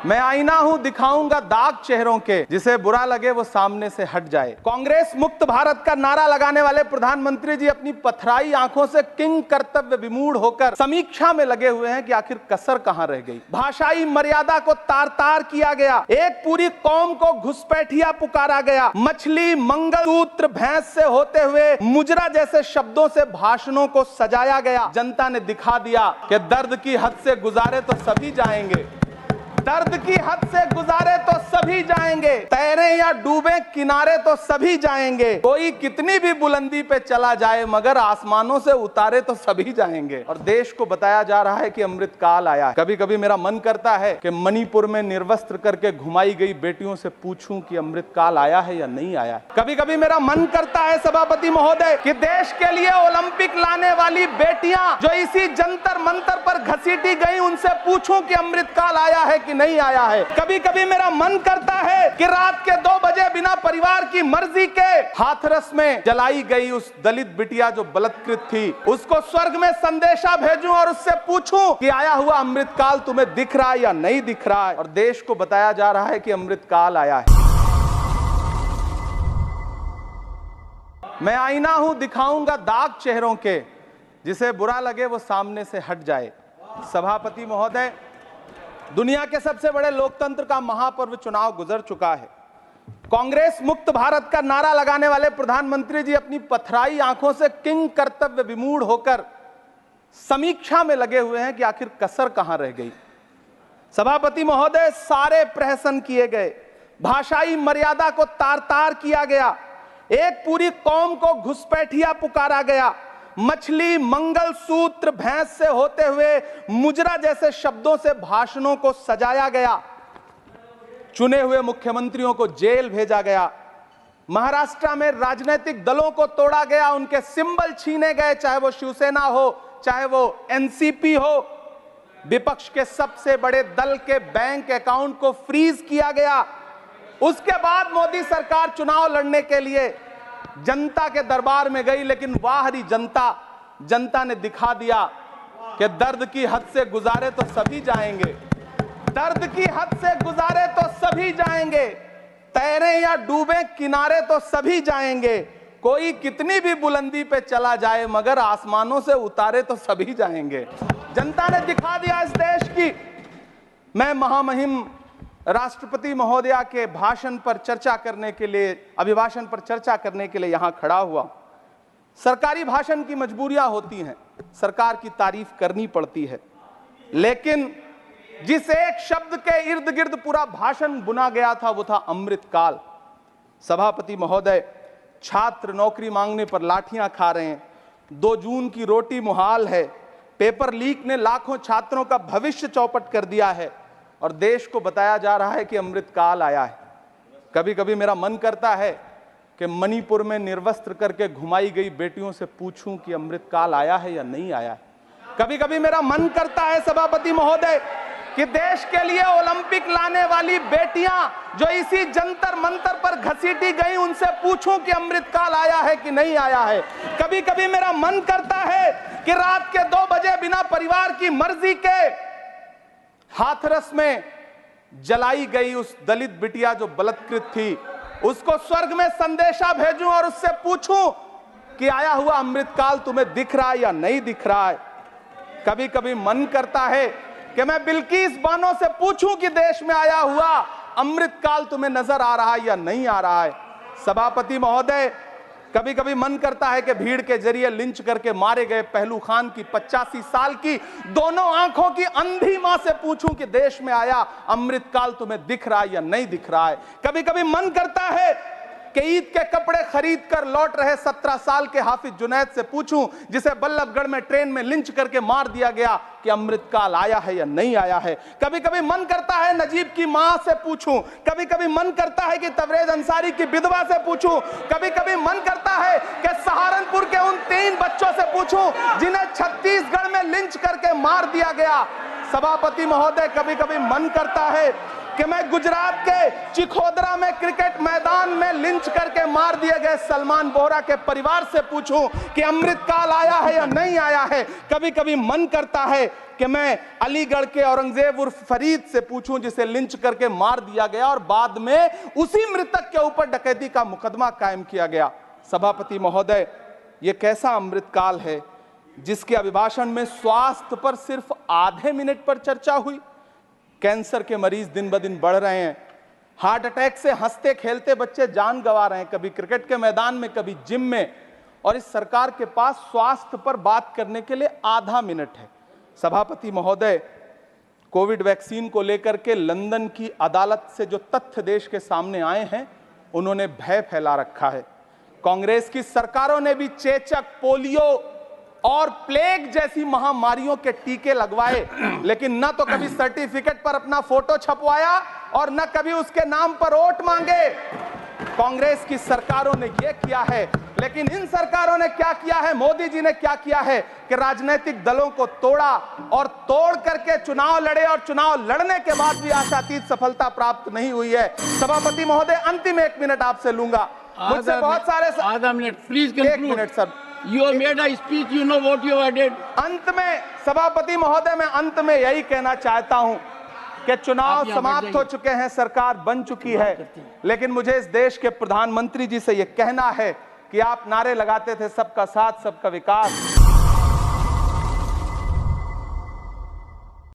मैं आईना हूं, दिखाऊंगा दाग चेहरों के, जिसे बुरा लगे वो सामने से हट जाए। कांग्रेस मुक्त भारत का नारा लगाने वाले प्रधानमंत्री जी अपनी पथराई आंखों से किंग कर्तव्य विमूढ़ होकर समीक्षा में लगे हुए हैं कि आखिर कसर कहां रह गई। भाषाई मर्यादा को तार तार किया गया, एक पूरी कौम को घुसपैठिया पुकारा गया, मछली मंगलसूत्र भैंस से होते हुए मुजरा जैसे शब्दों से भाषणों को सजाया गया। जनता ने दिखा दिया कि दर्द की हद से गुजारे तो सभी जाएंगे, दर्द की हद से गुजारे तो सभी जाएंगे, तैरे या डूबे किनारे तो सभी जाएंगे, कोई कितनी भी बुलंदी पे चला जाए मगर आसमानों से उतारे तो सभी जाएंगे। और देश को बताया जा रहा है कि अमृत काल आया है। कभी कभी मेरा मन करता है कि मणिपुर में निर्वस्त्र करके घुमाई गई बेटियों से पूछूं कि अमृत काल आया है या नहीं आया है। कभी कभी मेरा मन करता है सभापति महोदय कि देश के लिए ओलंपिक लाने वाली बेटियां जो इसी जंतर मंतर पर घसीटी गई उनसे पूछूं कि अमृत काल आया है नहीं आया है। कभी कभी मेरा मन करता है कि रात के 2 बजे बिना परिवार की मर्जी के हाथरस में जलाई गई उस दलित बिटिया जो बलात्कृत थी, उसको स्वर्ग में संदेशा भेजूं और उससे पूछूं कि आया हुआ अमृत काल तुम्हें दिख रहा है या नहीं दिख रहा है। और देश को बताया जा रहा है कि अमृत काल आया है। मैं आईना हूं, दिखाऊंगा दाग चेहरों के, जिसे बुरा लगे वो सामने से हट जाए। सभापति महोदय, दुनिया के सबसे बड़े लोकतंत्र का महापर्व चुनाव गुजर चुका है। कांग्रेस मुक्त भारत का नारा लगाने वाले प्रधानमंत्री जी अपनी पथराई आंखों से किंग कर्तव्य विमूढ़ होकर समीक्षा में लगे हुए हैं कि आखिर कसर कहां रह गई। सभापति महोदय, सारे प्रहसन किए गए, भाषाई मर्यादा को तार तार किया गया, एक पूरी कौम को घुसपैठिया पुकारा गया, मछली मंगलसूत्र भैंस से होते हुए मुजरा जैसे शब्दों से भाषणों को सजाया गया, चुने हुए मुख्यमंत्रियों को जेल भेजा गया, महाराष्ट्र में राजनीतिक दलों को तोड़ा गया, उनके सिंबल छीने गए, चाहे वो शिवसेना हो चाहे वो एनसीपी हो, विपक्ष के सबसे बड़े दल के बैंक अकाउंट को फ्रीज किया गया। उसके बाद मोदी सरकार चुनाव लड़ने के लिए जनता के दरबार में गई, लेकिन बाहरी जनता ने दिखा दिया कि दर्द की हद से गुजारे तो सभी जाएंगे, दर्द की हद से गुजारे तो सभी जाएंगे, तैरे या डूबे किनारे तो सभी जाएंगे, कोई कितनी भी बुलंदी पे चला जाए मगर आसमानों से उतारे तो सभी जाएंगे। जनता ने दिखा दिया इस देश की। मैं महामहिम राष्ट्रपति महोदया के भाषण पर चर्चा करने के लिए, अभिभाषण पर चर्चा करने के लिए यहां खड़ा हुआ। सरकारी भाषण की मजबूरियां होती हैं, सरकार की तारीफ करनी पड़ती है, लेकिन जिस एक शब्द के इर्द गिर्द पूरा भाषण बुना गया था वो था अमृत काल। सभापति महोदय, छात्र नौकरी मांगने पर लाठियां खा रहे हैं, 2 जून की रोटी मुहाल है, पेपर लीक ने लाखों छात्रों का भविष्य चौपट कर दिया है और देश को बताया जा रहा है कि अमृत काल आया है। कभी कभी मेरा मन करता है कि मणिपुर में निर्वस्त्र करके घुमाई गई बेटियों से पूछूं कि अमृत काल आया है या नहीं आया है। कभी कभी मेरा मन करता है सभापति महोदय कि देश के लिए ओलंपिक लाने वाली बेटियां जो इसी जंतर मंतर पर घसीटी गई उनसे पूछूं कि अमृत काल आया है कि नहीं आया है। कभी कभी मेरा मन करता है कि रात के 2 बजे बिना परिवार की मर्जी के हाथरस में जलाई गई उस दलित बिटिया जो बलात्कृत थी, उसको स्वर्ग में संदेशा भेजूं और उससे पूछूं कि आया हुआ अमृत काल तुम्हें दिख रहा है या नहीं दिख रहा है। कभी कभी मन करता है कि मैं बिल्किस बानो से पूछूं कि देश में आया हुआ अमृत काल तुम्हें नजर आ रहा है या नहीं आ रहा है। सभापति महोदय, कभी कभी मन करता है कि भीड़ के जरिए लिंच करके मारे गए पहलू खान की 85 साल की दोनों आंखों की अंधी मां से पूछूं कि देश में आया अमृत काल तुम्हें दिख रहा है या नहीं दिख रहा है। कभी कभी मन करता है कि ईद के कपड़े खरीद कर लौट रहे 17 साल के हाफिज जुनैद से पूछूं, जिसे बल्लभगढ़ में ट्रेन में लिंच करके मार दिया गया, कि अमृत काल आया है या नहीं आया है। कभी कभी मन करता है नजीब की मां से पूछूं, कभी कभी मन करता है कि तबरेज अंसारी की विधवा से पूछूं, कभी कभी मन करता है कि सहारनपुर के उन 3 बच्चों से पूछूं जिन्हें छत्तीसगढ़ में लिंच करके मार दिया गया। सभापति महोदय, कभी कभी मन करता है कि मैं गुजरात के चिखोदरा में क्रिकेट मैदान में लिंच करके मार दिए गए सलमान बोहरा के परिवार से पूछूं कि अमृतकाल आया है या नहीं आया है। कभी कभी मन करता है कि मैं अलीगढ़ के औरंगजेब उर्फ फरीद से पूछूं जिसे लिंच करके मार दिया गया और बाद में उसी मृतक के ऊपर डकैती का मुकदमा कायम किया गया। सभापति महोदय, यह कैसा अमृतकाल है जिसके अभिभाषण में स्वास्थ्य पर सिर्फ आधे मिनट पर चर्चा हुई। कैंसर के मरीज दिन ब दिन बढ़ रहे हैं, हार्ट अटैक से हंसते खेलते बच्चे जान गंवा रहे हैं, कभी क्रिकेट के मैदान में कभी जिम में, और इस सरकार के पास स्वास्थ्य पर बात करने के लिए आधा मिनट है। सभापति महोदय, कोविड वैक्सीन को लेकर के लंदन की अदालत से जो तथ्य देश के सामने आए हैं उन्होंने भय फैला रखा है। कांग्रेस की सरकारों ने भी चेचक, पोलियो और प्लेग जैसी महामारियों के टीके लगवाए, लेकिन न तो कभी सर्टिफिकेट पर अपना फोटो छपवाया और न कभी उसके नाम पर वोट मांगे। कांग्रेस की सरकारों ने यह किया है, लेकिन इन सरकारों ने क्या किया है, मोदी जी ने क्या किया है कि राजनीतिक दलों को तोड़ा और तोड़ करके चुनाव लड़े, और चुनाव लड़ने के बाद भी आशातीत सफलता प्राप्त नहीं हुई है। सभापति महोदय, अंतिम 1 मिनट आपसे लूंगा, मुझसे बहुत सारे आधा minute please, 1 minute sir. You have made a speech, you know what you have did. अंत में सभापति महोदय, मैं अंत में यही कहना चाहता हूं कि चुनाव समाप्त हो चुके हैं, सरकार बन चुकी है, लेकिन मुझे इस देश के प्रधानमंत्री जी से यह कहना है कि आप नारे लगाते थे सबका साथ सबका विकास।